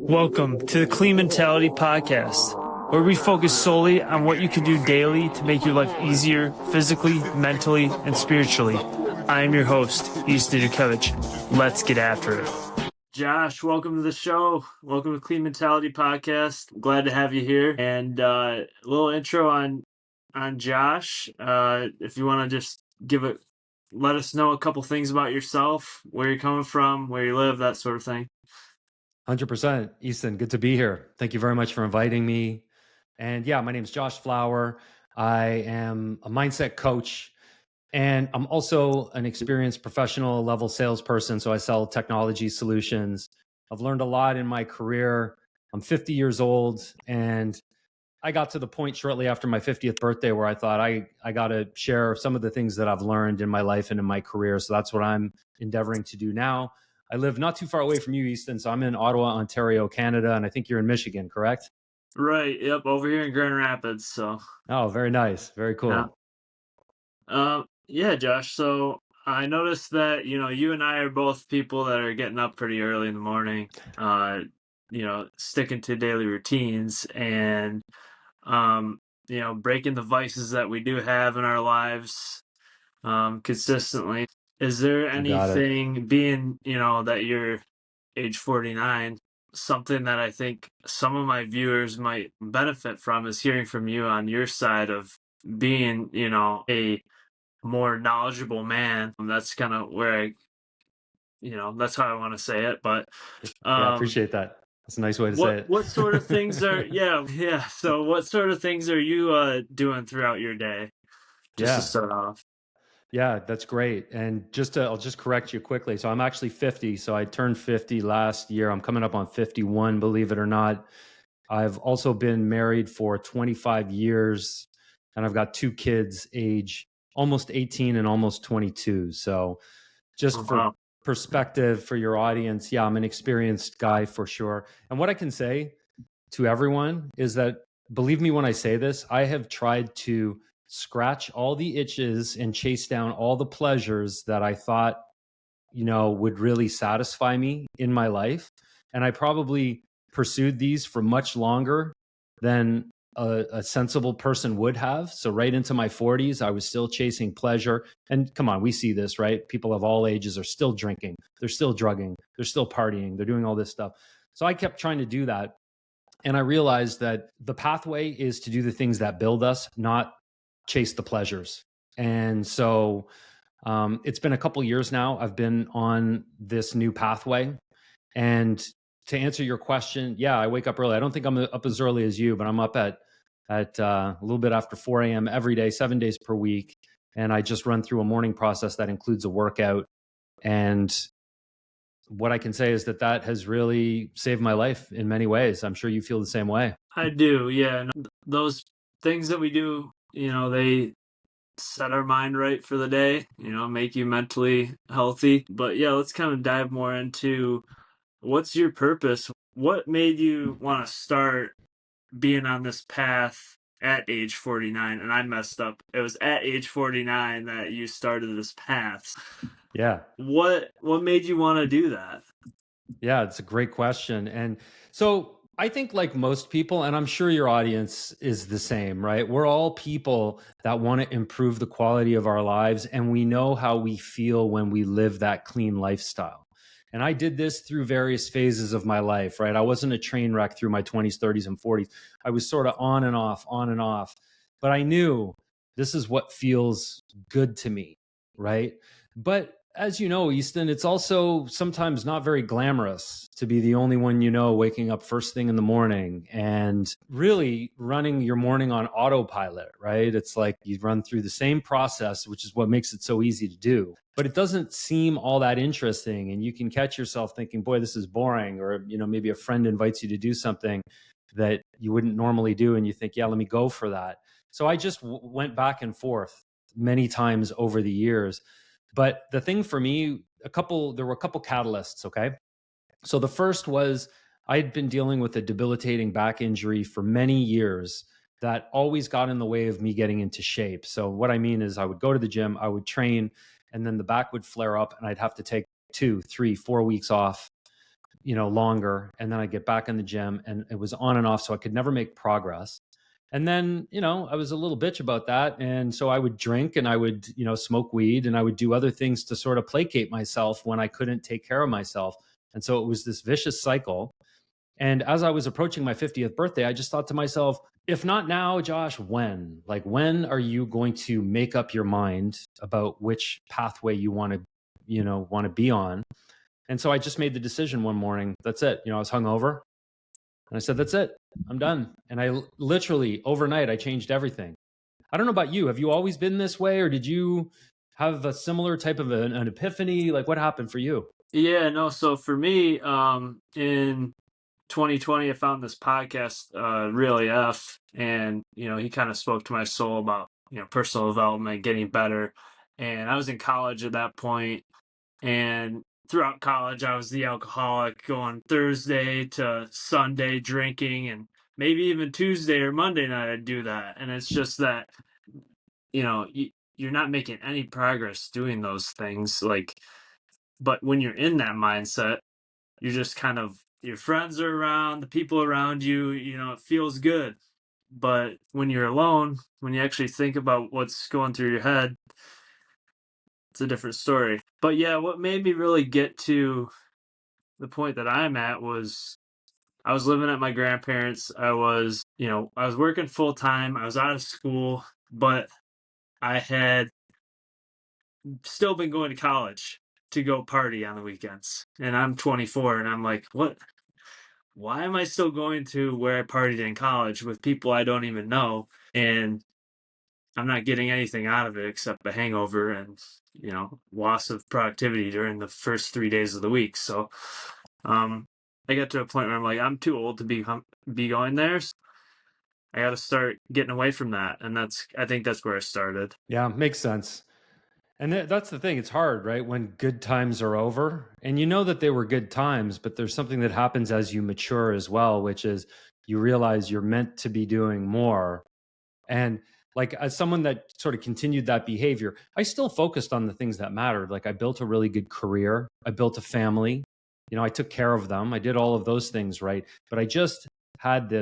Welcome to the Clean Mentality Podcast, where we focus solely on what you can do daily to make your life easier physically, mentally, and spiritually. I am your host, Easton Dutkiewicz. Let's get after it. Josh, welcome to the show. Welcome to Clean Mentality Podcast. Glad to have you here. And a little intro on Josh. If you want to just let us know a couple things about yourself, where you're coming from, where you live, that sort of thing. 100%. Easton, good to be here. Thank you very much for inviting me. And yeah, my name is Josh Flower. I am a mindset coach, and I'm also an experienced professional level salesperson. So I sell technology solutions. I've learned a lot in my career. I'm 50 years old, and I got to the point shortly after my 50th birthday where I thought I got to share some of the things that I've learned in my life and in my career. So that's what I'm endeavoring to do now. I live not too far away from you, Easton. So I'm in Ottawa, Ontario, Canada, and I think you're in Michigan, correct? Right. Yep. Over here in Grand Rapids. So. Oh, very nice. Very cool. Yeah, Josh. So I noticed that you and I are both people that are getting up pretty early in the morning. Sticking to daily routines and breaking the vices that we do have in our lives consistently. Is there anything, being that you're age 49, something that I think some of my viewers might benefit from is hearing from you on your side of being, a more knowledgeable man? That's kind of where that's how I want to say it. But I appreciate that. That's a nice way to say it. What sort of things are yeah. So what sort of things are you doing throughout your day? Just to start off. Yeah, that's great. And I'll just correct you quickly. So I'm actually 50. So I turned 50 last year. I'm coming up on 51, believe it or not. I've also been married for 25 years, and I've got two kids, age almost 18 and almost 22. So just for perspective for your audience, yeah, I'm an experienced guy for sure. And what I can say to everyone is that, believe me when I say this, I have tried to scratch all the itches and chase down all the pleasures that I thought, would really satisfy me in my life. And I probably pursued these for much longer than a sensible person would have. So right into my 40s, I was still chasing pleasure. And come on, we see this, right? People of all ages are still drinking. They're still drugging. They're still partying. They're doing all this stuff. So I kept trying to do that. And I realized that the pathway is to do the things that build us, not chase the pleasures. And so it's been a couple years now. I've been on this new pathway. And to answer your question, yeah, I wake up early. I don't think I'm up as early as you, but I'm up at a little bit after 4 a.m. every day, 7 days per week. And I just run through a morning process that includes a workout. And what I can say is that has really saved my life in many ways. I'm sure you feel the same way. I do, yeah. Those things that we do, they set our mind right for the day, make you mentally healthy. But yeah, let's kind of dive more into what's your purpose? What made you want to start being on this path at age 49? And I messed up. It was at age 49 that you started this path. Yeah. What made you want to do that? Yeah, it's a great question. And so I think, like most people, and I'm sure your audience is the same, right? We're all people that want to improve the quality of our lives, and we know how we feel when we live that clean lifestyle. And I did this through various phases of my life, right? I wasn't a train wreck through my 20s, 30s, and 40s. I was sort of on and off. But I knew this is what feels good to me, right? But as you know, Easton, it's also sometimes not very glamorous to be the only one waking up first thing in the morning and really running your morning on autopilot, right? It's like you run through the same process, which is what makes it so easy to do. But it doesn't seem all that interesting. And you can catch yourself thinking, boy, this is boring. Or, maybe a friend invites you to do something that you wouldn't normally do. And you think, yeah, let me go for that. So I just went back and forth many times over the years. But the thing for me, there were a couple catalysts, okay? So the first was I had been dealing with a debilitating back injury for many years that always got in the way of me getting into shape. So what I mean is I would go to the gym, I would train, and then the back would flare up and I'd have to take 2, 3, 4 weeks off, longer, and then I'd get back in the gym, and it was on and off, so I could never make progress. And then, I was a little bitch about that. And so I would drink and I would, smoke weed and I would do other things to sort of placate myself when I couldn't take care of myself. And so it was this vicious cycle. And as I was approaching my 50th birthday, I just thought to myself, if not now, Josh, when? Like, when are you going to make up your mind about which pathway you want to be on? And so I just made the decision one morning. That's it. I was hungover. And I said, that's it. I'm done. And I literally overnight, I changed everything. I don't know about you. Have you always been this way, or did you have a similar type of an epiphany? Like, what happened for you? Yeah, no. So for me, in 2020, I found this podcast, Really F, and he kind of spoke to my soul about personal development, getting better. And I was in college at that point, and throughout college, I was the alcoholic, going Thursday to Sunday drinking, and maybe even Tuesday or Monday night I'd do that. And it's just that you're not making any progress doing those things, but when you're in that mindset, you're just kind of, your friends are around, the people around you, it feels good. But when you're alone, when you actually think about what's going through your head, it's a different story. But yeah, what made me really get to the point that I'm at was, I was living at my grandparents. I was working full time. I was out of school, but I had still been going to college to go party on the weekends. And I'm 24 and I'm like, what? Why am I still going to where I partied in college with people I don't even know? And I'm not getting anything out of it except a hangover and, loss of productivity during the first 3 days of the week. So, I got to a point where I'm like, I'm too old to be going there. So I got to start getting away from that. And I think that's where I started. Yeah, makes sense. And that's the thing. It's hard, right? When good times are over, and you know that they were good times, but there's something that happens as you mature as well, which is you realize you're meant to be doing more. And like, as someone that sort of continued that behavior, I still focused on the things that mattered. Like, I built a really good career, I built a family, I took care of them, I did all of those things, right? But I just had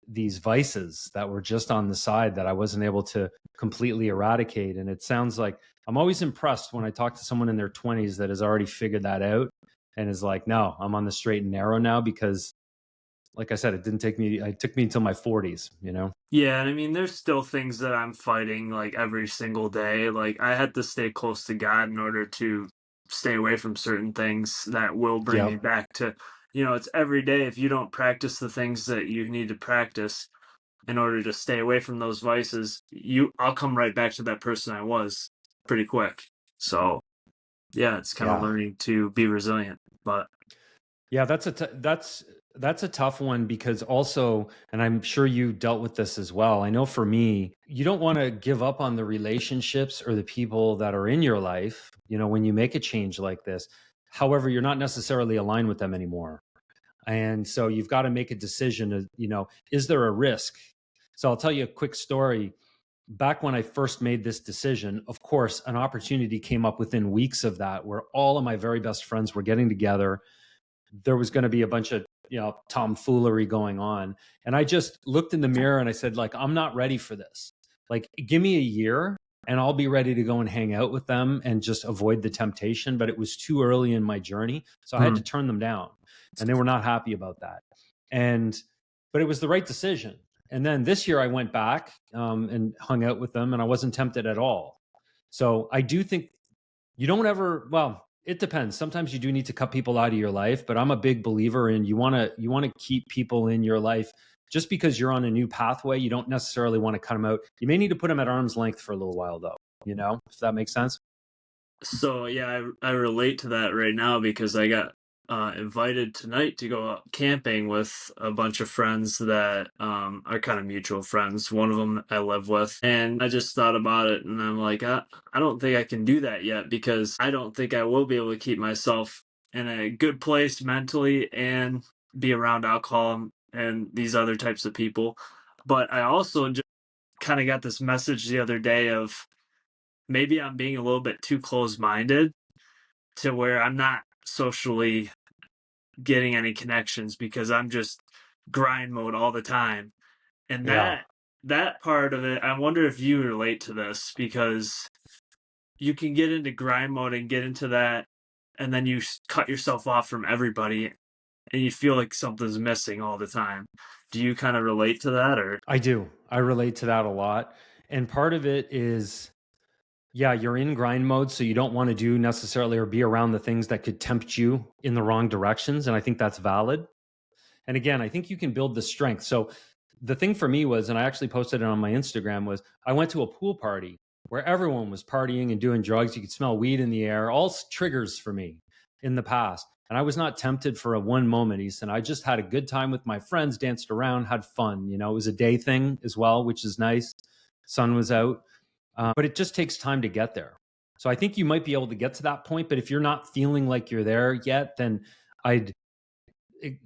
these vices that were just on the side that I wasn't able to completely eradicate. And it sounds like, I'm always impressed when I talk to someone in their 20s that has already figured that out and is like, no, I'm on the straight and narrow now, because like I said, it took me until my 40s, Yeah, and I mean, there's still things that I'm fighting like every single day. Like, I had to stay close to God in order to stay away from certain things that will bring me Yep. back to, it's every day. If you don't practice the things that you need to practice in order to stay away from those vices, I'll come right back to that person I was pretty quick. So, yeah, it's kind of Yeah. learning to be resilient. But Yeah, that's a tough one, because also, and I'm sure you dealt with this as well. I know for me, you don't want to give up on the relationships or the people that are in your life, when you make a change like this. However, you're not necessarily aligned with them anymore. And so you've got to make a decision of, is there a risk? So I'll tell you a quick story. Back when I first made this decision, of course, an opportunity came up within weeks of that, where all of my very best friends were getting together. There was going to be a bunch of, tomfoolery going on. And I just looked in the mirror and I said, like, I'm not ready for this. Like, give me a year and I'll be ready to go and hang out with them and just avoid the temptation. But it was too early in my journey. So I had to turn them down, and they were not happy about that. But it was the right decision. And then this year I went back and hung out with them, and I wasn't tempted at all. So I do think you don't ever, well, it depends. Sometimes you do need to cut people out of your life, but I'm a big believer in, you want to keep people in your life. Just because you're on a new pathway, you don't necessarily want to cut them out. You may need to put them at arm's length for a little while, though, if that makes sense. So yeah, I relate to that right now because I got invited tonight to go out camping with a bunch of friends that are kind of mutual friends. One of them I live with, and I just thought about it, and I'm like, I don't think I can do that yet because I don't think I will be able to keep myself in a good place mentally and be around alcohol and these other types of people. But I also just kind of got this message the other day of maybe I'm being a little bit too close-minded to where I'm not socially getting any connections because I'm just grind mode all the time. And Yeah, that part of it, I wonder if you relate to this because you can get into grind mode and get into that, and then you cut yourself off from everybody, and you feel like something's missing all the time. Do you kind of relate to that, or? I do. I relate to that a lot. And part of it is, yeah, you're in grind mode, so you don't want to do necessarily or be around the things that could tempt you in the wrong directions. And I think that's valid. And again, I think you can build the strength. So the thing for me was, and I actually posted it on my Instagram, was I went to a pool party where everyone was partying and doing drugs. You could smell weed in the air, all triggers for me in the past. And I was not tempted for a one moment, Easton. I just had a good time with my friends, danced around, had fun. You know, it was a day thing as well, which is nice. Sun was out. But it just takes time to get there. So I think you might be able to get to that point. But if you're not feeling like you're there yet, then I'd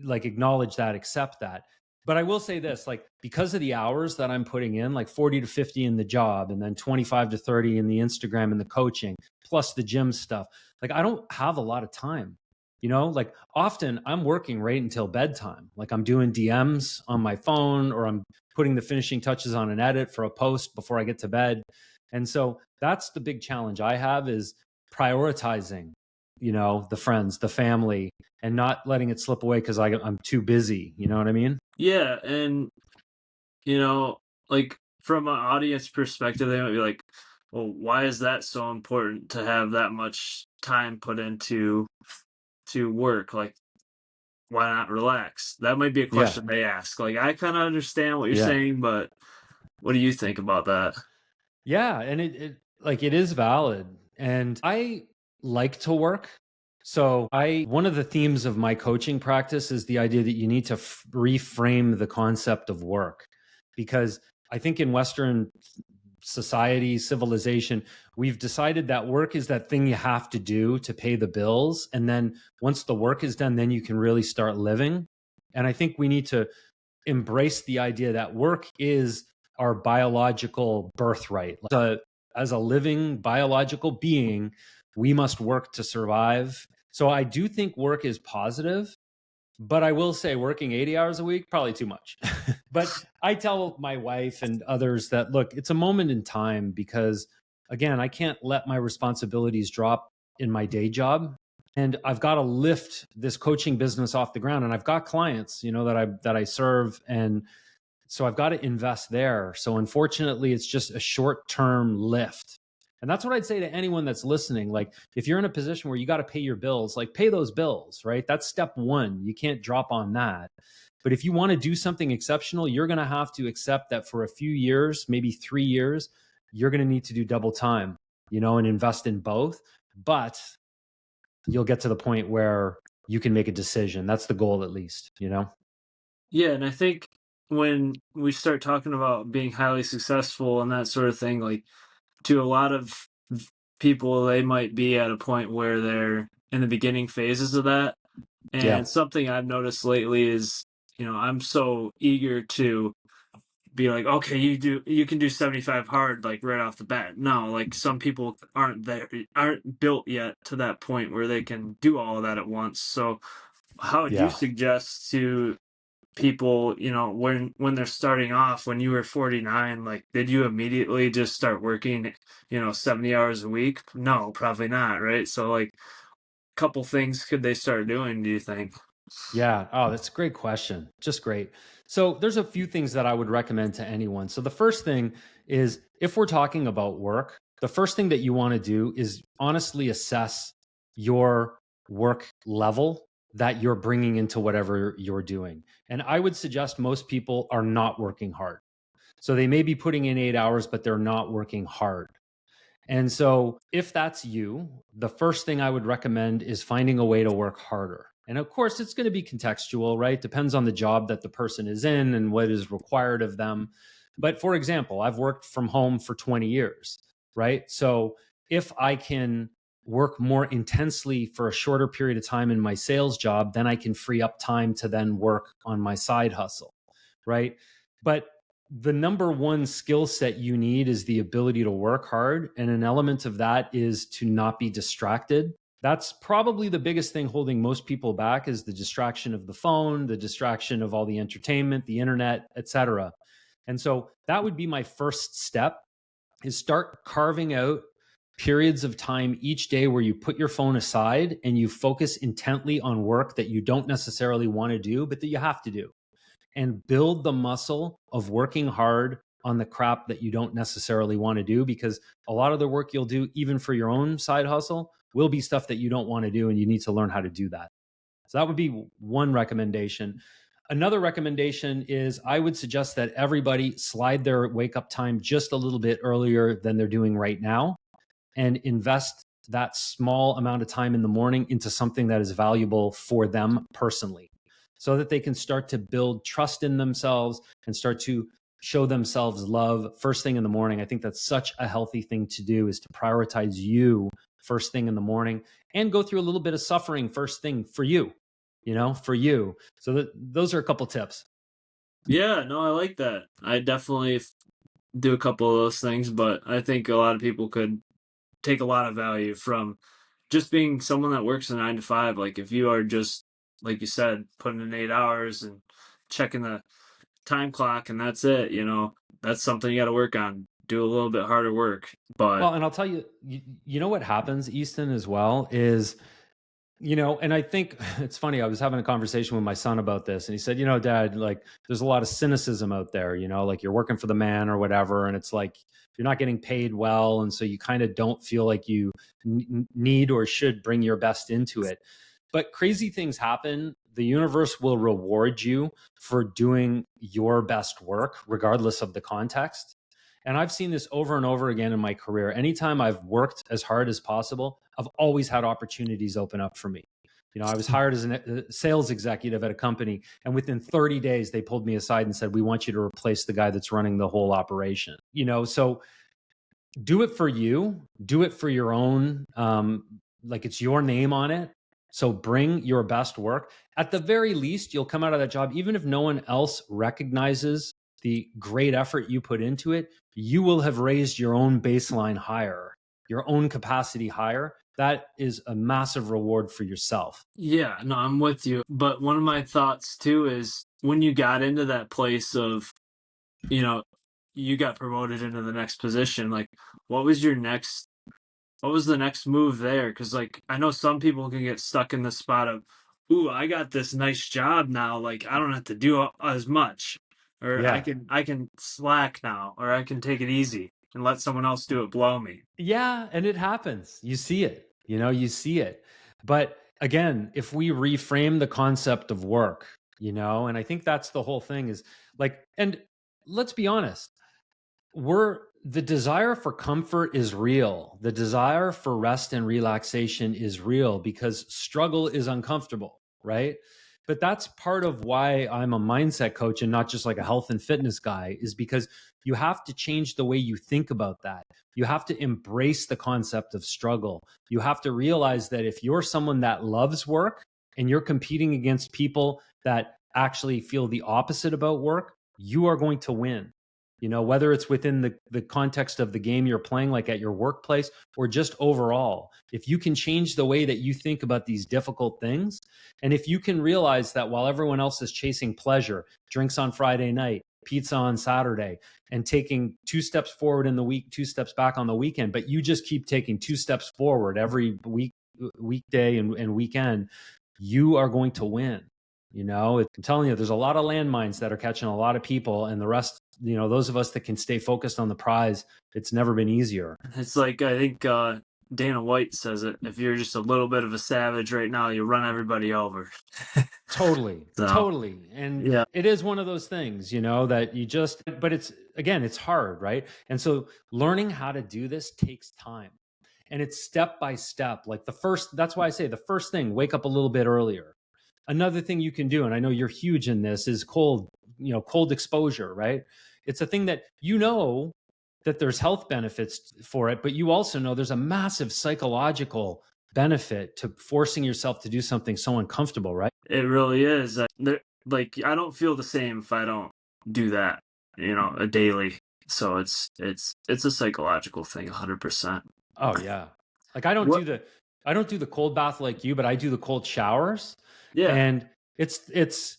like acknowledge that, accept that. But I will say this, like, because of the hours that I'm putting in, like 40 to 50 in the job and then 25 to 30 in the Instagram and the coaching, plus the gym stuff, like I don't have a lot of time. You know, like often I'm working right until bedtime. Like I'm doing DMs on my phone, or I'm putting the finishing touches on an edit for a post before I get to bed. And so that's the big challenge I have, is prioritizing, you know, the friends, the family, and not letting it slip away because I'm too busy. You know what I mean? Yeah, and you know, like from an audience perspective, they might be like, "Well, why is that so important to have that much time put into to work? Like, why not relax?" That might be a Yeah. question they ask. Like, I kind of understand what you're Yeah. saying, but what do you think about that? Yeah. And it like it is valid. And I like to work. So one of the themes of my coaching practice is the idea that you need to reframe the concept of work, because I think in Western society, civilization, we've decided that work is that thing you have to do to pay the bills. And then once the work is done, then you can really start living. And I think we need to embrace the idea that work is our biological birthright. As a living biological being, we must work to survive. So I do think work is positive, but I will say working 80 hours a week, probably too much. But I tell my wife and others that, look, it's a moment in time, because again, I can't let my responsibilities drop in my day job. And I've got to lift this coaching business off the ground. And I've got clients, you know, that I serve. And so I've got to invest there. So unfortunately, it's just a short-term lift. And that's what I'd say to anyone that's listening. Like, if you're in a position where you got to pay your bills, like pay those bills, right? That's step one. You can't drop on that. But if you want to do something exceptional, you're going to have to accept that for a few years, maybe 3 years, you're going to need to do double time, you know, and invest in both. But you'll get to the point where you can make a decision. That's the goal, at least, you know? Yeah, and I think when we start talking about being highly successful and that sort of thing, like to a lot of people, they might be at a point where they're in the beginning phases of that. Yeah. And something I've noticed lately is, I'm so eager to be like, okay, you can do 75 hard like right off the bat. No, like some people aren't built yet to that point where they can do all of that at once. So how would you Yeah. suggest to people, when they're starting off, when you were 49, like did you immediately just start working, 70 hours a week? No, probably not, right? So like couple things could they start doing, do you think? Yeah. Oh, that's a great question. Just great. So there's a few things that I would recommend to anyone. So the first thing is, if we're talking about work, the first thing that you want to do is honestly assess your work level that you're bringing into whatever you're doing. And I would suggest most people are not working hard. So they may be putting in 8 hours, but they're not working hard. And so, if that's you, the first thing I would recommend is finding a way to work harder. And of course, it's going to be contextual, right? Depends on the job that the person is in and what is required of them. But for example, I've worked from home for 20 years, right? So, if I can work more intensely for a shorter period of time in my sales job, then I can free up time to then work on my side hustle, right? But the number one skill set you need is the ability to work hard. And an element of that is to not be distracted. That's probably the biggest thing holding most people back, is the distraction of the phone, the distraction of all the entertainment, the internet, etc. And so that would be my first step, is start carving out periods of time each day where you put your phone aside and you focus intently on work that you don't necessarily want to do, but that you have to do, and build the muscle of working hard on the crap that you don't necessarily want to do, because a lot of the work you'll do, even for your own side hustle, will be stuff that you don't want to do, and you need to learn how to do that. So that would be one recommendation. Another recommendation is, I would suggest that everybody slide their wake up time just a little bit earlier than they're doing right now, and invest that small amount of time in the morning into something that is valuable for them personally, so that they can start to build trust in themselves and start to show themselves love first thing in the morning. I think that's such a healthy thing to do, is to prioritize you first thing in the morning, and go through a little bit of suffering first thing for you, for you. So those are a couple tips. Yeah, no, I like that. I definitely do a couple of those things, but I think a lot of people could take a lot of value from just being someone that works a 9 to 5. Like if you are just, like you said, putting in 8 hours and checking the time clock and that's it, that's something you got to work on. Do a little bit harder work. But Well, and I'll tell you, you know what happens, Easton, as well, is, and I think it's funny. I was having a conversation with my son about this, and he said, Dad, like, there's a lot of cynicism out there, like you're working for the man or whatever. And it's like, you're not getting paid well. And so you kind of don't feel like you need or should bring your best into it. But crazy things happen. The universe will reward you for doing your best work, regardless of the context. And I've seen this over and over again in my career. Anytime I've worked as hard as possible, I've always had opportunities open up for me. I was hired as a sales executive at a company, and within 30 days, they pulled me aside and said, "We want you to replace the guy that's running the whole operation." So do it for you, do it for your own, like it's your name on it. So bring your best work. At the very least, you'll come out of that job, even if no one else recognizes the great effort you put into it, you will have raised your own baseline higher, your own capacity higher. That is a massive reward for yourself. yeah, no, I'm with you. But one of my thoughts too is when you got into that place of, you know, you got promoted into the next position, like what was the next move there? Because like I know some people can get stuck in the spot of, ooh, I got this nice job now, like I don't have to do as much, or Yeah. I can slack now, or I can take it easy and let someone else do it below me. Yeah, and it happens. You see it, you see it. But again, if we reframe the concept of work, and I think that's the whole thing, is like, and let's be honest, the desire for comfort is real. The desire for rest and relaxation is real, because struggle is uncomfortable, right? But that's part of why I'm a mindset coach and not just like a health and fitness guy, is because you have to change the way you think about that. You have to embrace the concept of struggle. You have to realize that if you're someone that loves work and you're competing against people that actually feel the opposite about work, you are going to win. Whether it's within the context of the game you're playing, like at your workplace, or just overall, if you can change the way that you think about these difficult things, and if you can realize that while everyone else is chasing pleasure, drinks on Friday night, pizza on Saturday, and taking 2 steps forward in the week, 2 steps back on the weekend, but you just keep taking 2 steps forward every weekday and weekend, you are going to win. I'm telling you, there's a lot of landmines that are catching a lot of people, and the rest, those of us that can stay focused on the prize, it's never been easier. It's like I think Dana White says it: if you're just a little bit of a savage right now, you run everybody over. Totally, So, totally. And yeah, it is one of those things, that you just, but it's hard, right? And so learning how to do this takes time, and it's step by step. Like that's why I say the first thing, wake up a little bit earlier. Another thing you can do, and I know you're huge in this, is cold exposure, right? It's a thing that that there's health benefits for it, but you also know there's a massive psychological benefit to forcing yourself to do something so uncomfortable, right? it really is. Like I don't feel the same if I don't do that, a daily. So it's a psychological thing, 100%. Oh yeah. Like I don't What? do I don't do the cold bath like you, but I do the cold showers. Yeah. And it's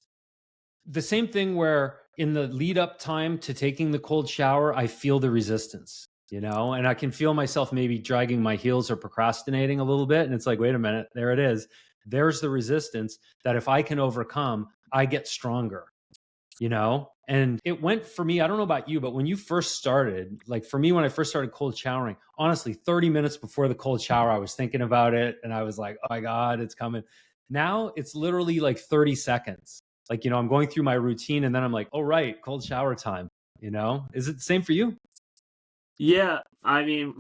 the same thing where in the lead up time to taking the cold shower, I feel the resistance, and I can feel myself maybe dragging my heels or procrastinating a little bit. And it's like, wait a minute, there it is. There's the resistance that if I can overcome, I get stronger, And it went for me, I don't know about you, but when you first started, like for me, when I first started cold showering, honestly, 30 minutes before the cold shower, I was thinking about it and I was like, oh my God, it's coming. Now it's literally like 30 seconds. Like, I'm going through my routine and then I'm like, oh, right, cold shower time. Is it the same for you? Yeah. I mean,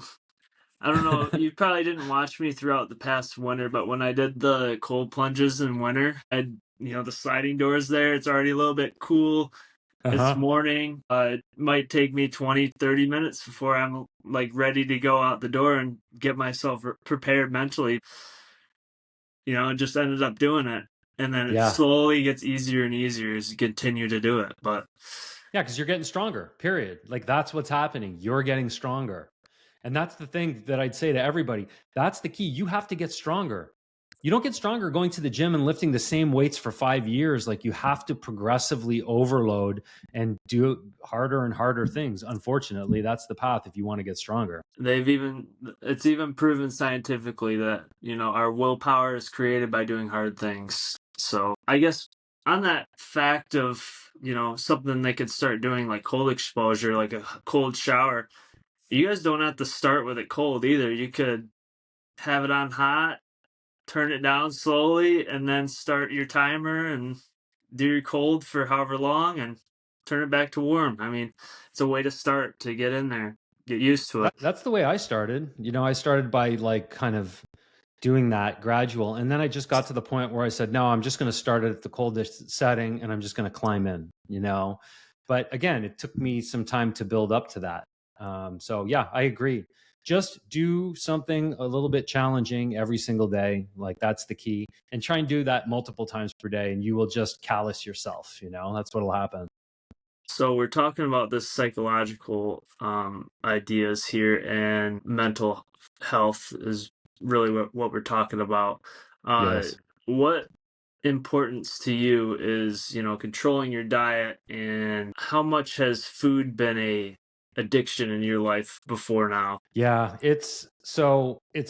I don't know. You probably didn't watch me throughout the past winter, but when I did the cold plunges in winter, the sliding doors there, it's already a little bit cool. Uh It's huh. morning. It might take me 20, 30 minutes before I'm like ready to go out the door and get myself prepared mentally. Just ended up doing it. And then it Yeah. slowly gets easier and easier as you continue to do it. But Yeah. Cause you're getting stronger, period. Like that's what's happening. You're getting stronger. And that's the thing that I'd say to everybody. That's the key. You have to get stronger. You don't get stronger going to the gym and lifting the same weights for 5 years. Like you have to progressively overload and do harder and harder things. Unfortunately, that's the path if you want to get stronger. it's even proven scientifically that, our willpower is created by doing hard things. So I guess on that fact of, something they could start doing like cold exposure, like a cold shower, you guys don't have to start with it cold either. You could have it on hot, turn it down slowly, and then start your timer and do your cold for however long and turn it back to warm. I mean, it's a way to start to get in there, get used to it. That's the way I started. I started by like kind of doing that gradual. And then I just got to the point where I said, no, I'm just going to start it at the coldest setting and I'm just going to climb in. But again, it took me some time to build up to that. So yeah, I agree. Just do something a little bit challenging every single day. Like that's the key. And try and do that multiple times per day and you will just callous yourself. That's what'll happen. So we're talking about this psychological ideas here, and mental health is really what we're talking about. Uh, Yes. what importance to you is, controlling your diet, and how much has food been a addiction in your life before now? Yeah, it's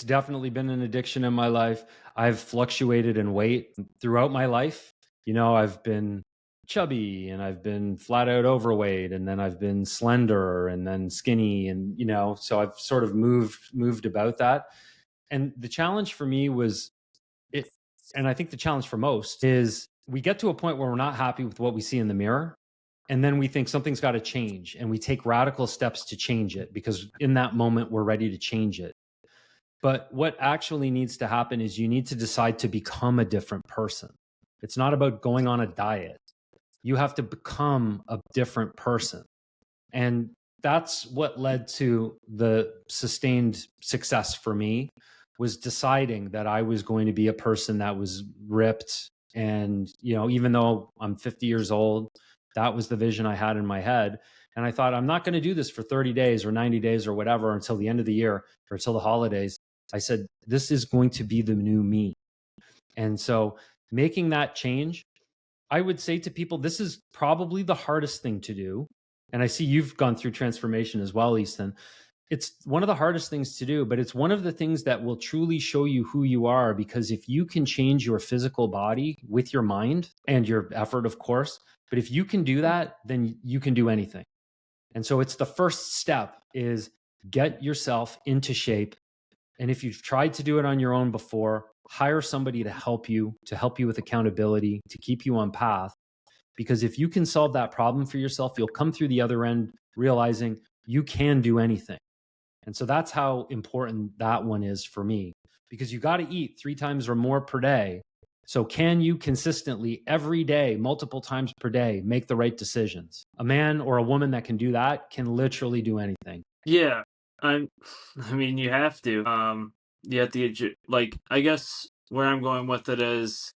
definitely been an addiction in my life. I've fluctuated in weight throughout my life. I've been chubby and I've been flat out overweight and then I've been slender and then skinny and so I've sort of moved about that. And the challenge for me was it and I think the challenge for most is we get to a point where we're not happy with what we see in the mirror and then we think something's got to change and we take radical steps to change it because in that moment we're ready to change it. But what actually needs to happen is you need to decide to become a different person. It's not about going on a diet. You have to become a different person. And that's what led to the sustained success for me was deciding that I was going to be a person that was ripped. And, even though I'm 50 years old, that was the vision I had in my head. And I thought, I'm not going to do this for 30 days or 90 days or whatever until the end of the year or until the holidays. I said, this is going to be the new me. And so making that change, I would say to people, this is probably the hardest thing to do. And I see you've gone through transformation as well, Easton. It's one of the hardest things to do, but it's one of the things that will truly show you who you are. Because if you can change your physical body with your mind and your effort, of course, but if you can do that, then you can do anything. And so it's the first step is get yourself into shape. And if you've tried to do it on your own before, hire somebody to help you with accountability, to keep you on path. Because if you can solve that problem for yourself, you'll come through the other end realizing you can do anything. And so that's how important that one is for me, because you got to eat 3 times or more per day. So can you consistently every day, multiple times per day, make the right decisions? A man or a woman that can do that can literally do anything. Yeah, I'm. I mean, you have to. You have to like. I guess where I'm going with it is,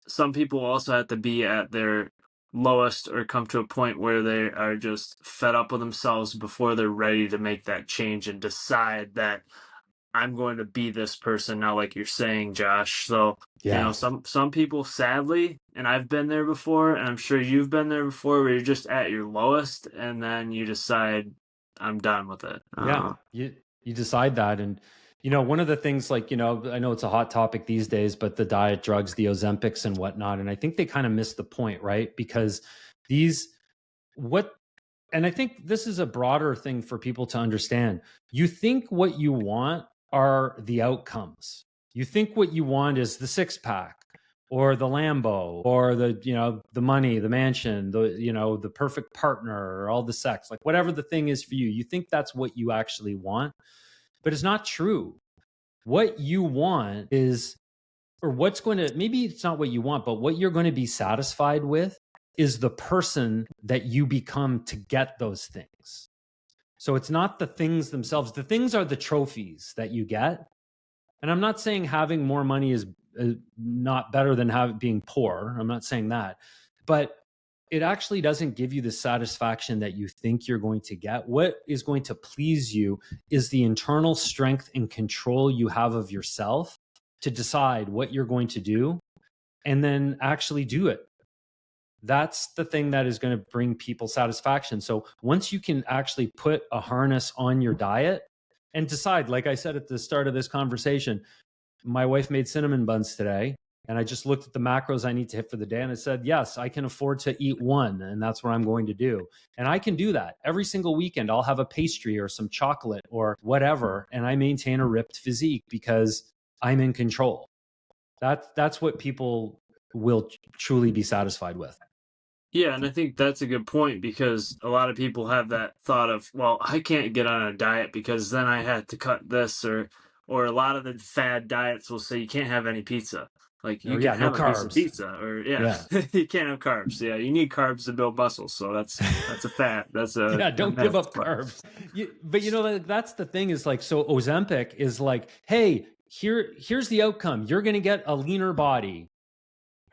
some people also have to be at their lowest or come to a point where they are just fed up with themselves before they're ready to make that change and decide that I'm going to be this person now, like you're saying, Josh. So, Yeah. some people, sadly, and I've been there before, and I'm sure you've been there before, where you're just at your lowest, and then you decide, I'm done with it. Yeah. You decide that. And, one of the things, like, I know it's a hot topic these days, but the diet drugs, the Ozempics and whatnot. And I think they kind of miss the point, right? Because and I think this is a broader thing for people to understand. You think what you want are the outcomes. You think what you want is the six pack or the Lambo or the money, the mansion, the perfect partner or all the sex, like whatever the thing is for you. You think that's what you actually want, but it's not true. What you want is, or maybe it's not what you want, but what you're going to be satisfied with is the person that you become to get those things. So it's not the things themselves. The things are the trophies that you get. And I'm not saying having more money is not better than being poor. I'm not saying that. But it actually doesn't give you the satisfaction that you think you're going to get. What is going to please you is the internal strength and control you have of yourself to decide what you're going to do and then actually do it. That's the thing that is going to bring people satisfaction. So once you can actually put a harness on your diet and decide, like I said at the start of this conversation, my wife made cinnamon buns today, and I just looked at the macros I need to hit for the day, and I said, yes, I can afford to eat one, and that's what I'm going to do. And I can do that. Every single weekend, I'll have a pastry or some chocolate or whatever, and I maintain a ripped physique because I'm in control. That's what people will truly be satisfied with. Yeah, and I think that's a good point, because a lot of people have that thought of, well, I can't get on a diet because then I had to cut this, or a lot of the fad diets will say you can't have any pizza. Like, you can have no a piece of carbs. pizza, or you can't have carbs. Yeah, you need carbs to build muscle, so that's a fad. That's a don't give up carbs. But that's the thing, is like, so Ozempic is like, hey, here's the outcome. You're going to get a leaner body.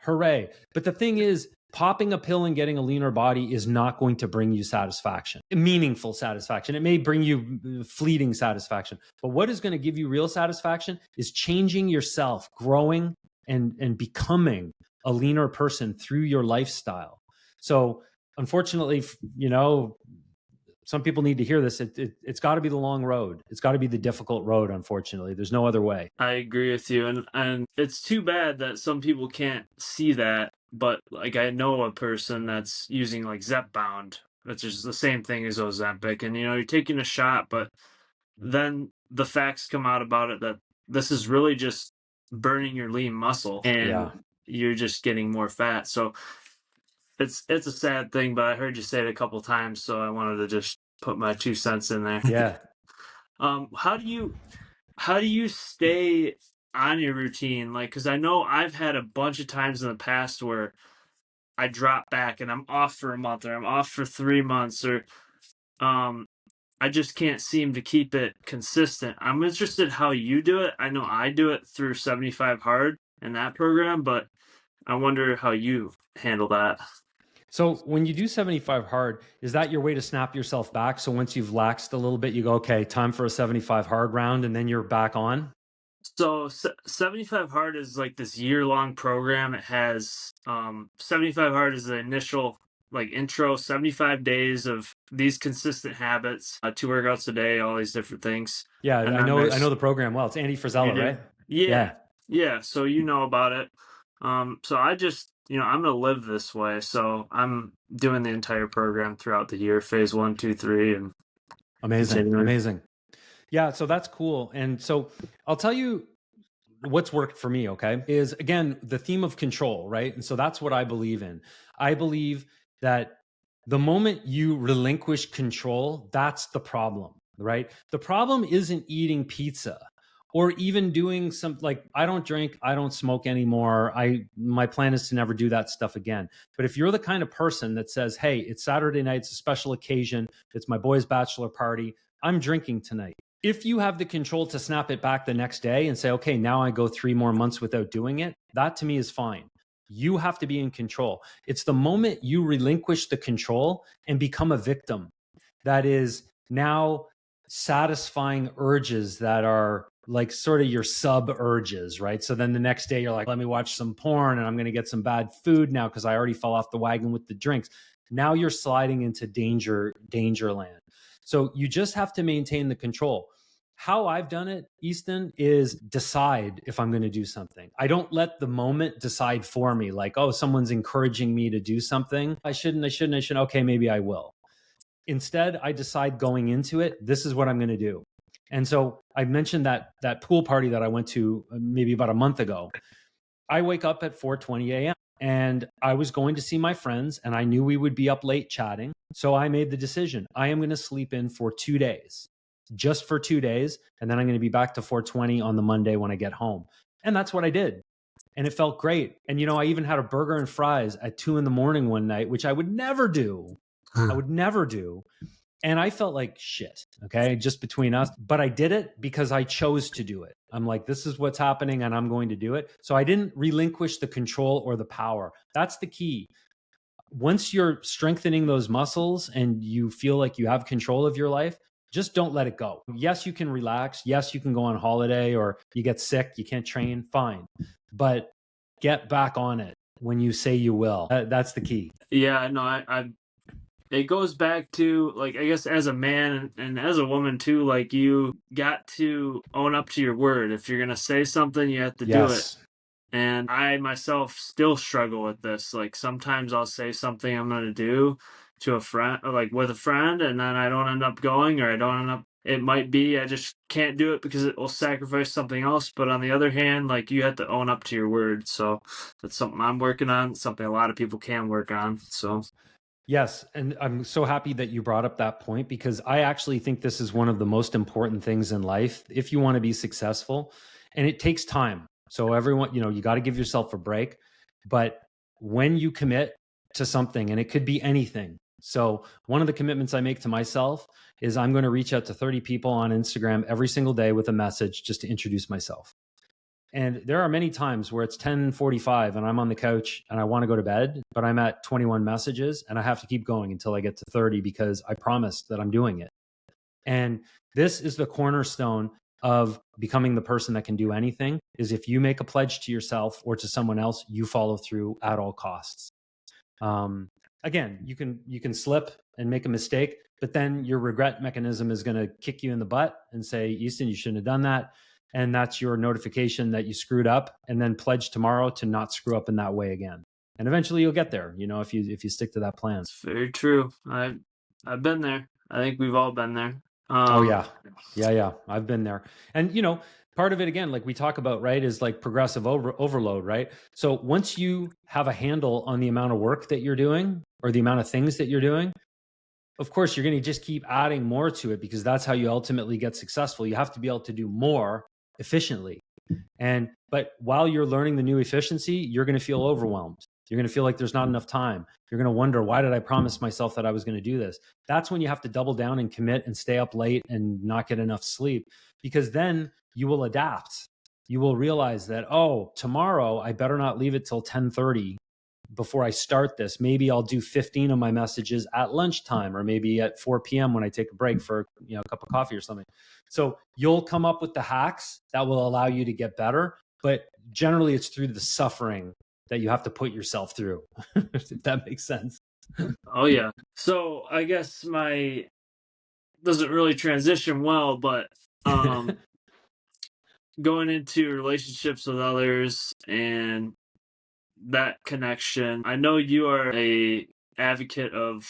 Hooray. But the thing is, popping a pill and getting a leaner body is not going to bring you satisfaction, meaningful satisfaction. It may bring you fleeting satisfaction. But what is going to give you real satisfaction is changing yourself, growing and becoming a leaner person through your lifestyle. So unfortunately, some people need to hear this. It's got to be the long road. It's got to be the difficult road, unfortunately. There's no other way. I agree with you. And it's too bad that some people can't see that. But, like, I know a person that's using, like, Zepbound, which is the same thing as Ozempic. And, you're taking a shot, but then the facts come out about it that this is really just burning your lean muscle, and you're just getting more fat. So it's a sad thing, but I heard you say it a couple times, so I wanted to just put my 2 cents in there. Yeah. How do you stay on your routine? Like, because I know I've had a bunch of times in the past where I drop back and I'm off for a month, or I'm off for 3 months, or I just can't seem to keep it consistent. I'm interested how you do it. I know I do it through 75 Hard in that program, but I wonder how you handle that. So when you do 75 hard, is that your way to snap yourself back? So once you've laxed a little bit, you go, okay, time for a 75 hard round, and then you're back on? So 75 Hard is like this year-long program. It has 75 Hard is the initial, like, intro, 75 days of these consistent habits, 2 workouts a day, all these different things. Yeah, And I then know the program well. It's Andy Frisella, right? Yeah. So you know about it. So I just, I'm gonna live this way. So I'm doing the entire program throughout the year, phase 1, 2, 3, and Amazing. Yeah, so that's cool. And so I'll tell you what's worked for me, okay, is, again, the theme of control, right? And so that's what I believe in. I believe that the moment you relinquish control, that's the problem, right? The problem isn't eating pizza or even doing like, I don't drink, I don't smoke anymore. My plan is to never do that stuff again. But if you're the kind of person that says, hey, it's Saturday night, it's a special occasion, it's my boy's bachelor party, I'm drinking tonight. If you have the control to snap it back the next day and say, okay, now I go 3 more months without doing it, that to me is fine. You have to be in control. It's the moment you relinquish the control and become a victim that is now satisfying urges that are like sort of your sub urges, right? So then the next day you're like, let me watch some porn and I'm going to get some bad food now because I already fell off the wagon with the drinks. Now you're sliding into danger land. So you just have to maintain the control. How I've done it, Easton, is decide if I'm going to do something. I don't let the moment decide for me, like, oh, someone's encouraging me to do something. I shouldn't. Okay, maybe I will. Instead, I decide going into it, this is what I'm going to do. And so I mentioned that pool party that I went to maybe about a month ago. I wake up at 4:20 a.m. and I was going to see my friends and I knew we would be up late chatting. So I made the decision. I am going to sleep in for 2 days, just for 2 days. And then I'm going to be back to 4:20 on the Monday when I get home. And that's what I did. And it felt great. And, I even had a burger and fries at 2 a.m. one night, which I would never do. I would never do. And I felt like shit, okay, just between us. But I did it because I chose to do it. I'm like, this is what's happening and I'm going to do it. So I didn't relinquish the control or the power. That's the key. Once you're strengthening those muscles and you feel like you have control of your life, just don't let it go. Yes, you can relax. Yes, you can go on holiday, or you get sick, you can't train, fine. But get back on it when you say you will. That's the key. Yeah, no, I it goes back to, like, I guess as a man and as a woman too, like, you got to own up to your word. If you're going to say something, you have to do it. Yes. And I myself still struggle with this. Like, sometimes I'll say something I'm going to do to a friend, like with a friend, and then I don't end up going, or I don't end up, it might be I just can't do it because it will sacrifice something else. But on the other hand, like, you have to own up to your word. So that's something I'm working on, something a lot of people can work on. So Yes. And I'm so happy that you brought up that point, because I actually think this is one of the most important things in life if you want to be successful. And it takes time. So everyone, you got to give yourself a break. But when you commit to something, and it could be anything. So one of the commitments I make to myself is I'm going to reach out to 30 people on Instagram every single day with a message just to introduce myself. And there are many times where it's 10:45 and I'm on the couch and I want to go to bed, but I'm at 21 messages and I have to keep going until I get to 30 because I promised that I'm doing it. And this is the cornerstone of becoming the person that can do anything, is if you make a pledge to yourself or to someone else, you follow through at all costs. Again, you can slip and make a mistake, but then your regret mechanism is going to kick you in the butt and say, Easton, you shouldn't have done that. And that's your notification that you screwed up, and then pledge tomorrow to not screw up in that way again. And eventually you'll get there, if you stick to that plan. it's very true. I've been there. I think we've all been there. Oh yeah. I've been there. And part of it, again, like we talk about, right, is like progressive overload, right? So once you have a handle on the amount of work that you're doing or the amount of things that you're doing, of course, you're going to just keep adding more to it, because that's how you ultimately get successful. You have to be able to do more efficiently. But while you're learning the new efficiency, you're going to feel overwhelmed. You're going to feel like there's not enough time. You're going to wonder, why did I promise myself that I was going to do this? That's when you have to double down and commit and stay up late and not get enough sleep, because then you will adapt. You will realize that, oh, tomorrow I better not leave it till 10:30 before I start this. Maybe I'll do 15 of my messages at lunchtime, or maybe at 4 p.m. when I take a break for a cup of coffee or something. So you'll come up with the hacks that will allow you to get better. But generally it's through the suffering that you have to put yourself through, if that makes sense. Oh yeah. So I guess my doesn't really transition well, but going into relationships with others and that connection. I know you are a advocate of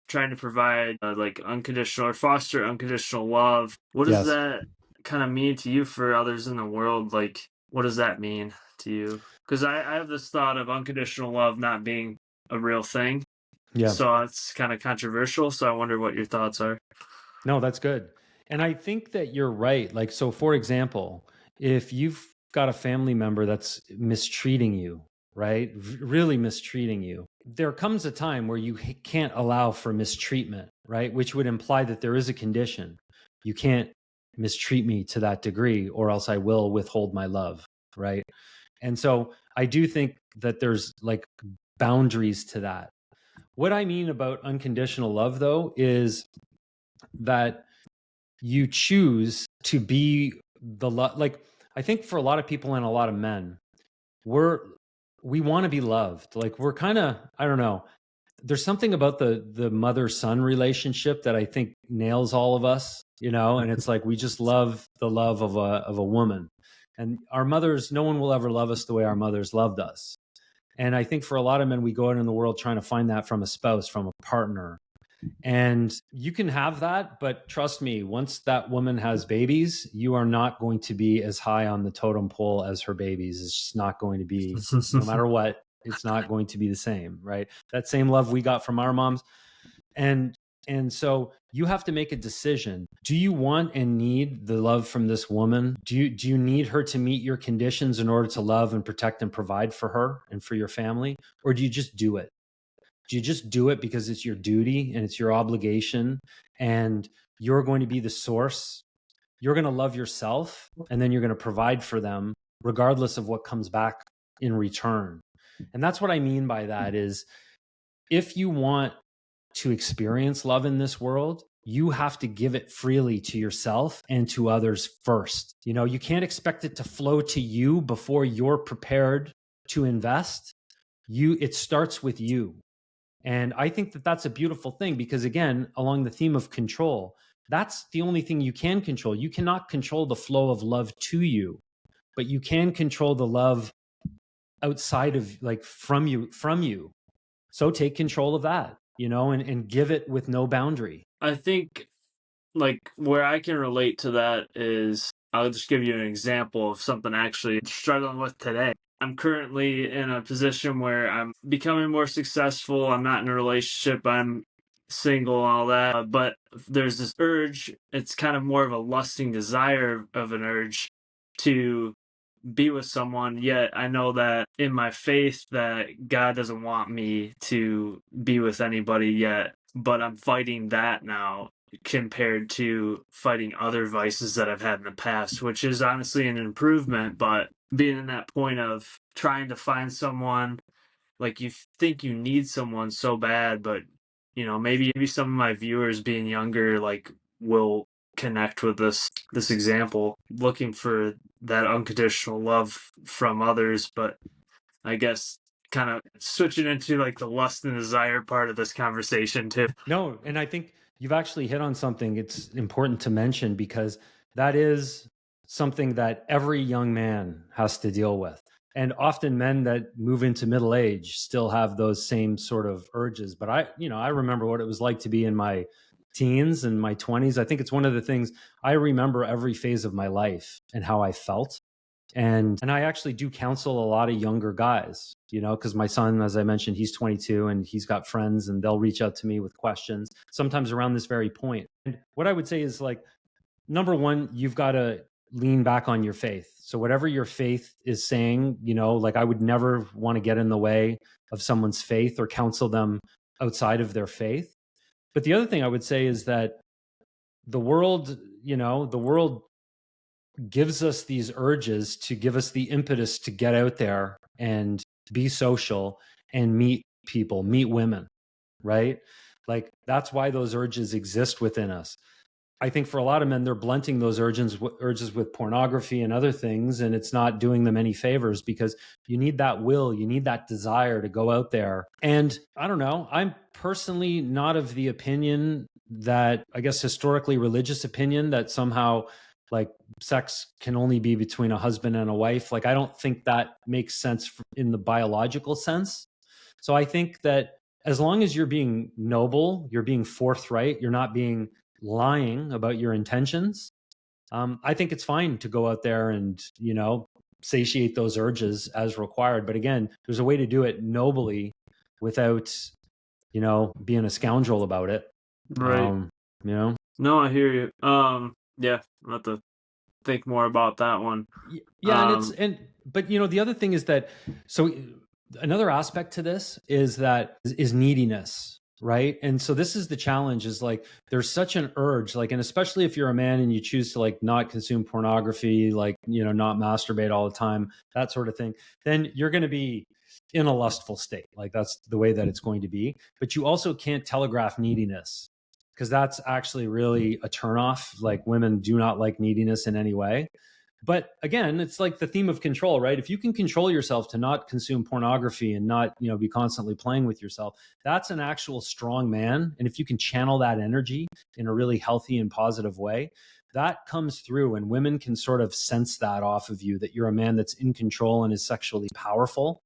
trying to provide like unconditional or foster unconditional love. What does Yes. that kind of mean to you for others in the world? Like, what does that mean to you? Because I have this thought of unconditional love not being a real thing. Yeah. So it's kind of controversial. So I wonder what your thoughts are. No, that's good. And I think that you're right. Like, so for example, if you've got a family member that's mistreating you, right? Really mistreating you, there comes a time where you can't allow for mistreatment, right? Which would imply that there is a condition. You can't mistreat me to that degree, or else I will withhold my love, right? And so I do think that there's like boundaries to that. What I mean about unconditional love, though, is that you choose to be like, I think for a lot of people and a lot of men, we want to be loved. Like, we're kind of, I don't know. There's something about the mother-son relationship that I think nails all of us, and it's like we just love the love of a woman. And our mothers, no one will ever love us the way our mothers loved us. And I think for a lot of men, we go out in the world trying to find that from a spouse, from a partner. And you can have that, but trust me, once that woman has babies, you are not going to be as high on the totem pole as her babies. It's just not going to be, no matter what, it's not going to be the same, right? That same love we got from our moms. And so you have to make a decision. Do you want and need the love from this woman? Do you need her to meet your conditions in order to love and protect and provide for her and for your family? Or do you just do it? Do you just do it because it's your duty and it's your obligation and you're going to be the source? You're going to love yourself and then you're going to provide for them regardless of what comes back in return. And that's what I mean by that is, if you want to experience love in this world, you have to give it freely to yourself and to others first. You can't expect it to flow to you before you're prepared to invest. It starts with you. And I think that that's a beautiful thing because, again, along the theme of control, that's the only thing you can control. You cannot control the flow of love to you, but you can control the love outside of, like, from you. So take control of that, and give it with no boundary. I think, like, where I can relate to that is, I'll just give you an example of something actually struggling with today. I'm currently in a position where I'm becoming more successful. I'm not in a relationship. I'm single and all that. But there's this urge. It's kind of more of a lusting desire of an urge to be with someone. Yet I know that in my faith that God doesn't want me to be with anybody yet. But I'm fighting that now compared to fighting other vices that I've had in the past, which is honestly an improvement. But being in that point of trying to find someone, like, you think you need someone so bad, but maybe some of my viewers, being younger, like, will connect with this example, looking for that unconditional love from others. But I guess kind of switching into, like, the lust and desire part of this conversation too. No, and I think you've actually hit on something it's important to mention, because that is something that every young man has to deal with. And often men that move into middle age still have those same sort of urges. But I remember what it was like to be in my teens and my 20s. I think it's one of the things I remember every phase of my life and how I felt. And I actually do counsel a lot of younger guys, because my son, as I mentioned, he's 22 and he's got friends and they'll reach out to me with questions, sometimes around this very point. And what I would say is, like, number one, you've got to lean back on your faith. So whatever your faith is saying, like, I would never want to get in the way of someone's faith or counsel them outside of their faith. But the other thing I would say is that the world gives us these urges to give us the impetus to get out there and be social and meet people, meet women, right? Like, that's why those urges exist within us. I think for a lot of men, they're blunting those urges with pornography and other things, and it's not doing them any favors, because you need that will, you need that desire to go out there. And I don't know, I'm personally not of the opinion that, I guess, historically religious opinion that somehow, like, sex can only be between a husband and a wife. Like, I don't think that makes sense in the biological sense. So I think that as long as you're being noble, you're being forthright, you're not being lying about your intentions, I think it's fine to go out there and, satiate those urges as required. But again, there's a way to do it nobly without, being a scoundrel about it. Right. No, I hear you. Yeah, I'll have to think more about that one. Yeah, but the other thing is that, so another aspect to this is neediness, right? And so this is the challenge, is, like, there's such an urge, like, and especially if you're a man and you choose to, like, not consume pornography, like, not masturbate all the time, that sort of thing, then you're going to be in a lustful state. Like, that's the way that it's going to be. But you also can't telegraph neediness, because that's actually really a turnoff. Like, women do not like neediness in any way. But again, it's like the theme of control, right? If you can control yourself to not consume pornography and not, be constantly playing with yourself, that's an actual strong man. And if you can channel that energy in a really healthy and positive way, that comes through, and women can sort of sense that off of you, that you're a man that's in control and is sexually powerful,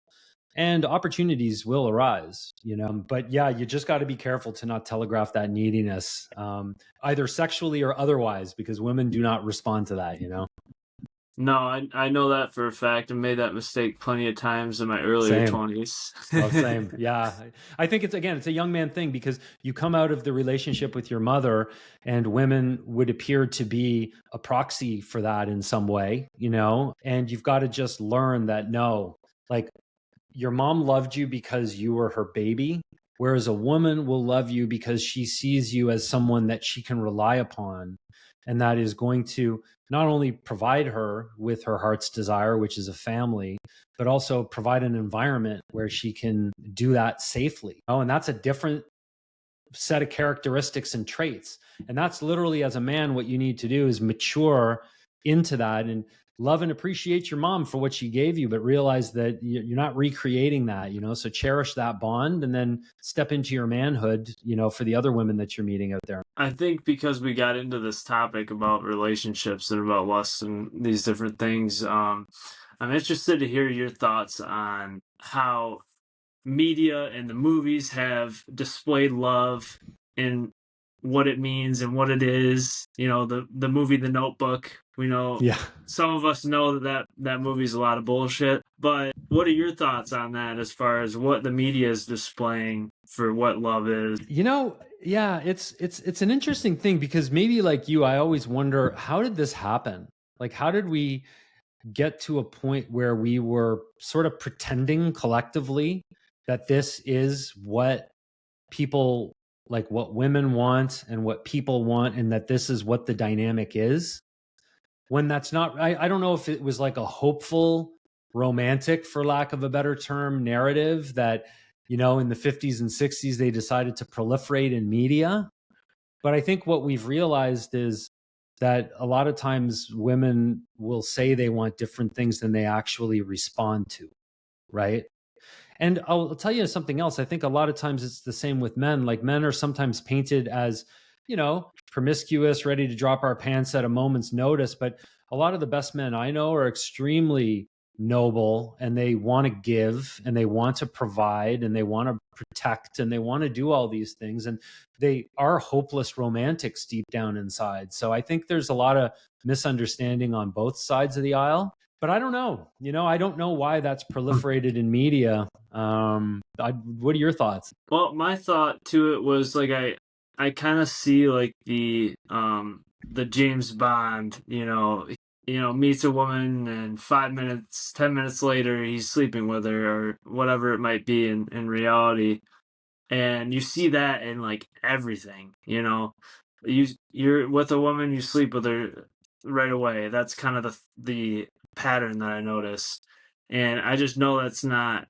and opportunities will arise. But yeah, you just got to be careful to not telegraph that neediness, either sexually or otherwise, because women do not respond to that. No, I know that for a fact. I made that mistake plenty of times in my earlier Same. 20s. Oh, same. Yeah. I think it's a young man thing, because you come out of the relationship with your mother, and women would appear to be a proxy for that in some way, and you've got to just learn that no, like, your mom loved you because you were her baby, whereas a woman will love you because she sees you as someone that she can rely upon, and that is going to not only provide her with her heart's desire, which is a family, but also provide an environment where she can do that safely. And that's a different set of characteristics and traits. And that's literally, as a man, what you need to do is mature into that and love and appreciate your mom for what she gave you, but realize that you're not recreating that, so cherish that bond, and then step into your manhood, for the other women that you're meeting out there. I think because we got into this topic about relationships and about lust and these different things, I'm interested to hear your thoughts on how media and the movies have displayed love and what it means and what it is. The movie The Notebook, we know. Yeah. Some of us know that movie's a lot of bullshit, but what are your thoughts on that as far as what the media is displaying for what love is? Yeah, it's an interesting thing, because maybe like you, I always wonder, how did this happen? Like, how did we get to a point where we were sort of pretending collectively that this is what people, like what women want and what people want, and that this is what the dynamic is, when that's not. I don't know if it was like a hopeful, romantic, for lack of a better term, narrative that, in the 50s and 60s, they decided to proliferate in media. But I think what we've realized is that a lot of times women will say they want different things than they actually respond to, right? And I'll tell you something else. I think a lot of times it's the same with men. Like, men are sometimes painted as, promiscuous, ready to drop our pants at a moment's notice. But a lot of the best men I know are extremely noble, and they want to give, and they want to provide, and they want to protect, and they want to do all these things. And they are hopeless romantics deep down inside. So I think there's a lot of misunderstanding on both sides of the aisle. But I don't know. I don't know why that's proliferated in media. What are your thoughts? Well, my thought to it was like I kind of see like the James Bond, meets a woman, and 5 minutes, 10 minutes later he's sleeping with her, or whatever it might be in reality. And you see that in like everything. You're with a woman, you sleep with her right away. That's kind of the pattern that I notice. And I just know that's not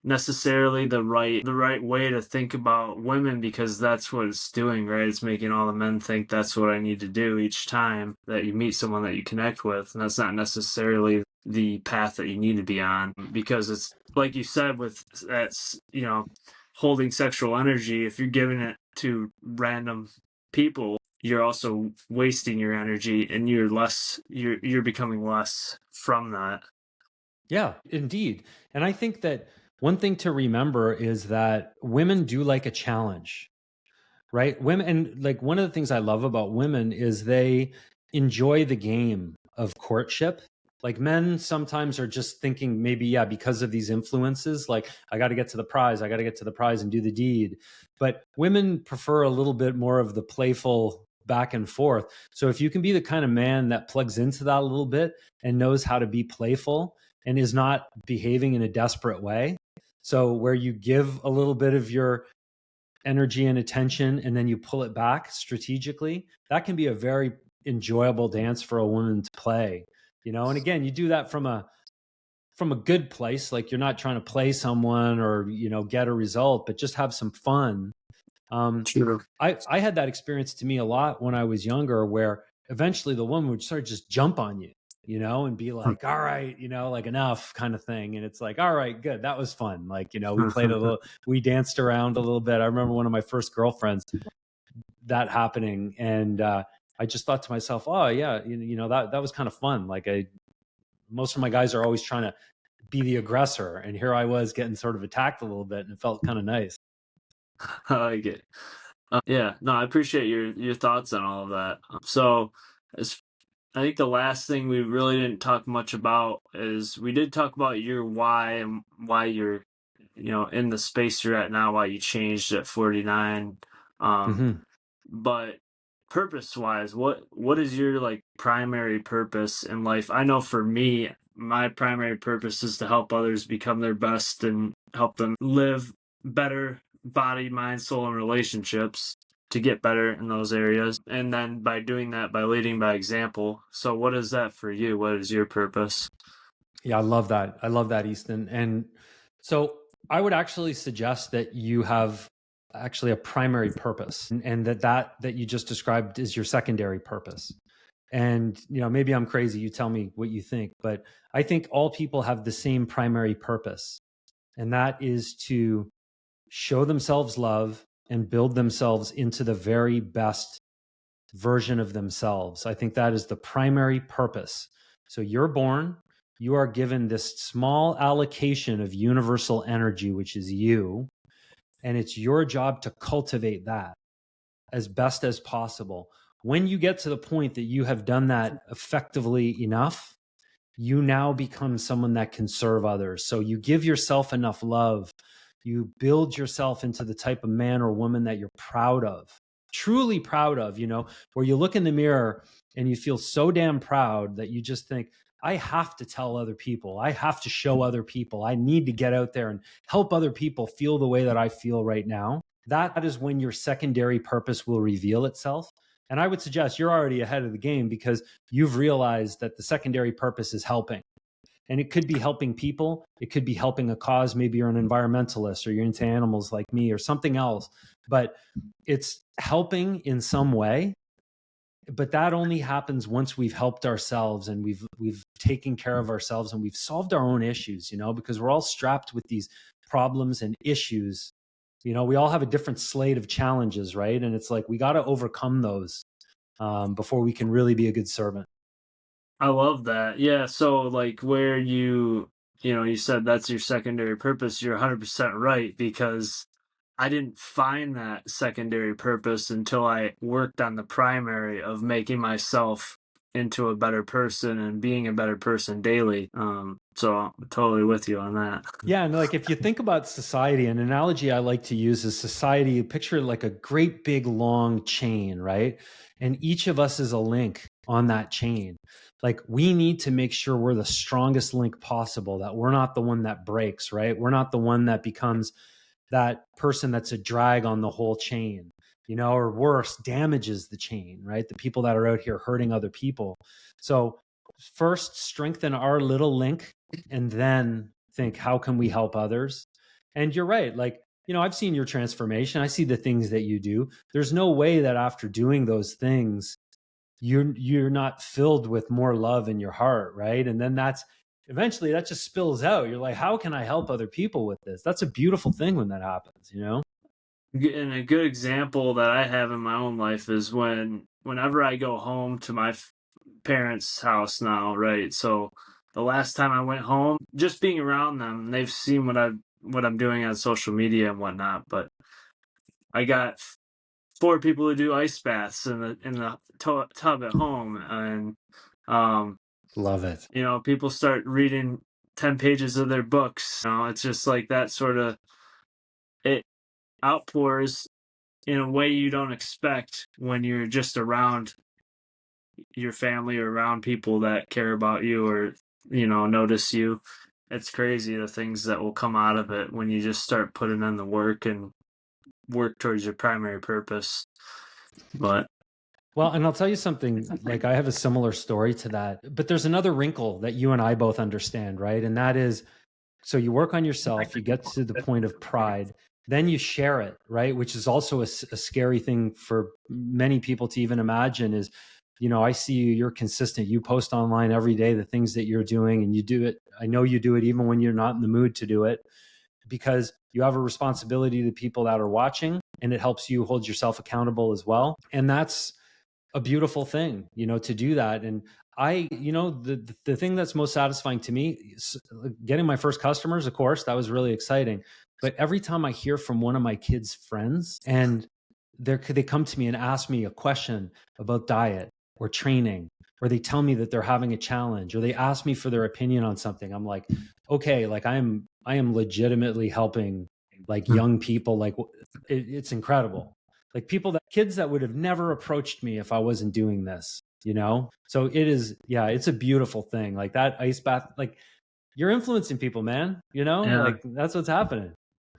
necessarily the right way to think about women, because that's what it's doing, right? It's making all the men think that's what I need to do each time that you meet someone that you connect with, and that's not necessarily the path that you need to be on, because it's like you said, with that's holding sexual energy. If you're giving it to random people, you're also wasting your energy, and you're becoming less from that. Yeah, indeed. And I think that one thing to remember is that women do like a challenge, right? Women, and like, one of the things I love about women is they enjoy the game of courtship. Like, men sometimes are just thinking, maybe, yeah, because of these influences, like, I got to get to the prize, and do the deed. But women prefer a little bit more of the playful back and forth. So if you can be the kind of man that plugs into that a little bit and knows how to be playful and is not behaving in a desperate way, so where you give a little bit of your energy and attention and then you pull it back strategically, that can be a very enjoyable dance for a woman to play. And again, you do that from a good place. Like, you're not trying to play someone or get a result, but just have some fun. True. I had that experience to me a lot when I was younger, where eventually the woman would sort of just jump on you, and be like, all right, like enough kind of thing. And it's like, all right, good. That was fun. Like, we played a little, we danced around a little bit. I remember one of my first girlfriends, that happening. And I just thought to myself, oh yeah, that was kind of fun. Like most of my guys are always trying to be the aggressor. And here I was getting sort of attacked a little bit, and it felt kind of nice. I like it. Yeah, no, I appreciate your thoughts on all of that. So, as I think the last thing we really didn't talk much about is we did talk about your why and why you're, in the space you're at now, why you changed at 49. Mm-hmm. But purpose wise, what is your like primary purpose in life? I know for me, my primary purpose is to help others become their best and help them live better body, mind, soul, and relationships to get better in those areas. And then by doing that, by leading by example. So what is that for you? What is your purpose? Yeah, I love that. I love that, Easton. And so I would actually suggest that you have actually a primary purpose, and that you just described is your secondary purpose. And maybe I'm crazy, you tell me what you think, but I think all people have the same primary purpose, and that is to show themselves love and build themselves into the very best version of themselves. I think that is the primary purpose. So you're born, you are given this small allocation of universal energy, which is you, and it's your job to cultivate that as best as possible. When you get to the point that you have done that effectively enough, you now become someone that can serve others. So you give yourself enough love. You build yourself into the type of man or woman that you're proud of, truly proud of, where you look in the mirror and you feel so damn proud that you just think, I have to tell other people. I have to show other people. I need to get out there and help other people feel the way that I feel right now. That is when your secondary purpose will reveal itself. And I would suggest you're already ahead of the game because you've realized that the secondary purpose is helping. And it could be helping people. It could be helping a cause. Maybe you're an environmentalist or you're into animals like me or something else. But it's helping in some way. But that only happens once we've helped ourselves and we've taken care of ourselves and we've solved our own issues, because we're all strapped with these problems and issues. We all have a different slate of challenges, right? And it's like we got to overcome those before we can really be a good servant. I love that. Yeah. So like where you said that's your secondary purpose, you're 100% right because I didn't find that secondary purpose until I worked on the primary of making myself into a better person and being a better person daily. So I'm totally with you on that. Yeah, and like if you think about society, an analogy I like to use is society, picture like a great big long chain, right? And each of us is a link on that chain. Like we need to make sure we're the strongest link possible, that we're not the one that breaks, right? We're not the one that becomes that person that's a drag on the whole chain, or worse, damages the chain, right? The people that are out here hurting other people. So first strengthen our little link and then think, how can we help others? And you're right. Like, I've seen your transformation. I see the things that you do. There's no way that after doing those things, you're not filled with more love in your heart, right? And then eventually that just spills out. You're like, how can I help other people with this? That's a beautiful thing when that happens, And a good example that I have in my own life is whenever I go home to my parents' house now, right? So the last time I went home, just being around them, they've seen what I'm doing on social media and whatnot. But I got four people who do ice baths in the tub at home, and Love it. people start reading 10 pages of their books. It's just like that sort of it outpours in a way you don't expect when you're just around your family or around people that care about you or notice you. It's crazy the things that will come out of it when you just start putting in the work and work towards your primary purpose. But Well, and I'll tell you something, like I have a similar story to that, but there's another wrinkle that you and I both understand, right? And that is, so you work on yourself, you get to the point of pride, then you share it, right? Which is also a scary thing for many people to even imagine is I see you're consistent. You post online every day the things that you're doing, and you do it. I know you do it even when you're not in the mood to do it, because you have a responsibility to the people that are watching, and it helps you hold yourself accountable as well. And that's a beautiful thing, to do that. And the thing that's most satisfying to me is getting my first customers. Of course, that was really exciting. But every time I hear from one of my kids' friends, and they come to me and ask me a question about diet or training, or they tell me that they're having a challenge, or they ask me for their opinion on something, I'm like, okay, like I am legitimately helping like young people. Like it's incredible. Like kids that would have never approached me if I wasn't doing this, So it is, yeah, it's a beautiful thing. Like that ice bath, like you're influencing people, man, like that's what's happening.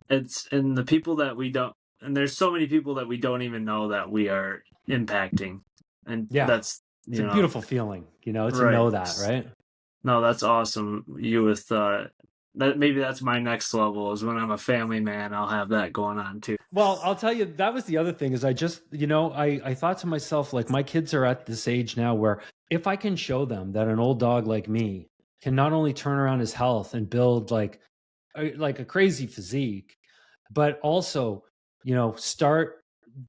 And the people that we don't, and there's so many people that we don't even know that we are impacting. And it's a beautiful feeling, to know that, right? No, that's awesome. You with, that maybe that's my next level, is when I'm a family man, I'll have that going on too. Well, I'll tell you, that was the other thing, is I just, I thought to myself, like, my kids are at this age now where if I can show them that an old dog like me can not only turn around his health and build like a crazy physique, but also, start,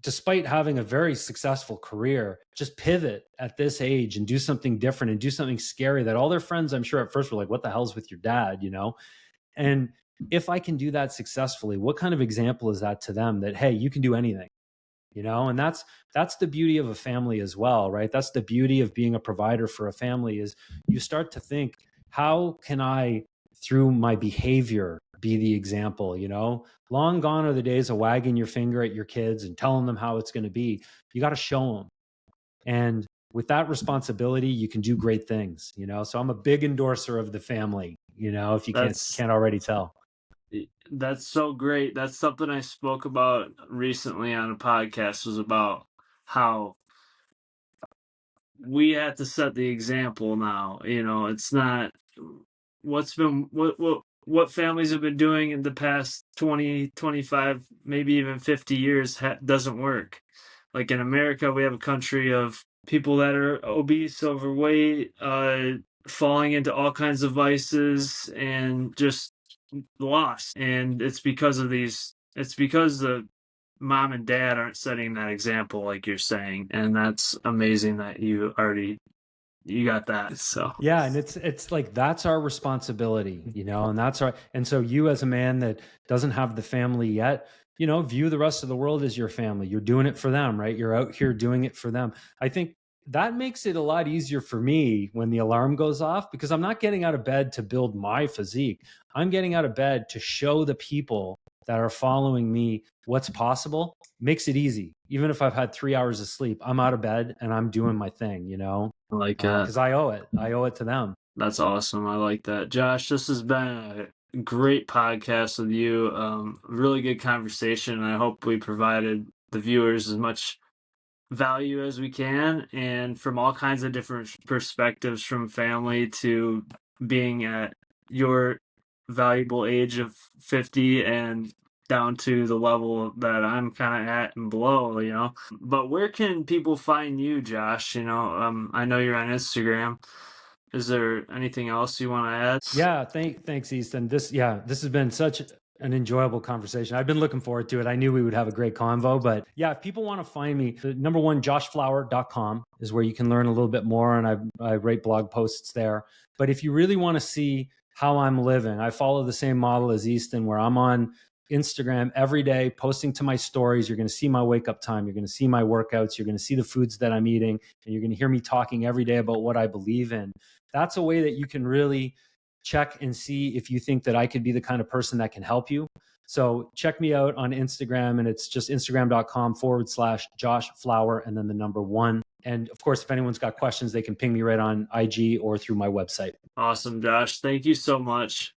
despite having a very successful career, just pivot at this age and do something different and do something scary that all their friends, I'm sure at first were like, what the hell's with your dad, And if I can do that successfully, what kind of example is that to them, that, hey, you can do anything, and that's the beauty of a family as well, right? That's the beauty of being a provider for a family, is you start to think, how can I, through my behavior, be the example, Long gone are the days of wagging your finger at your kids and telling them how it's going to be. You got to show them. And with that responsibility, you can do great things, So I'm a big endorser of the family, if you can't already tell. That's so great. That's something I spoke about recently on a podcast, was about how we have to set the example now. It's not what families have been doing in the past 20, 25, maybe even 50 years doesn't work. Like in America, we have a country of people that are obese, overweight, falling into all kinds of vices, and just lost. And it's because the mom and dad aren't setting that example, like you're saying. And that's amazing that you got that. So yeah, and it's like, that's our responsibility, and so you, as a man that doesn't have the family yet, view the rest of the world as your family. You're doing it for them, right? You're out here doing it for them. I think that makes it a lot easier for me when the alarm goes off, because I'm not getting out of bed to build my physique. I'm getting out of bed to show the people that are following me what's possible. Makes it easy. Even if I've had 3 hours of sleep, I'm out of bed and I'm doing my thing, I like that. Because I owe it to them. That's awesome. I like that. Josh, this has been a great podcast with you. Really good conversation. I hope we provided the viewers as much value as we can, and from all kinds of different perspectives, from family to being at your valuable age of 50 and down to the level that I'm kind of at and below, But where can people find you, Josh? I know you're on Instagram. Is there anything else you want to add? Yeah, thanks, Easton. This has been such an enjoyable conversation. I've been looking forward to it. I knew we would have a great convo, but yeah, if people want to find me, the number one, joshflower.com is where you can learn a little bit more, and I write blog posts there. But if you really want to see how I'm living, I follow the same model as Easton, where I'm on Instagram every day, posting to my stories. You're going to see my wake up time. You're going to see my workouts. You're going to see the foods that I'm eating, and you're going to hear me talking every day about what I believe in. That's a way that you can really check and see if you think that I could be the kind of person that can help you. So check me out on Instagram, and it's just instagram.com/Josh Flower and then the number 1. And of course, if anyone's got questions, they can ping me right on IG or through my website. Awesome, Josh. Thank you so much.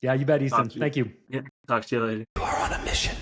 Yeah, you bet, Easton. Thank you. Yeah, talk to you later. You are on a mission.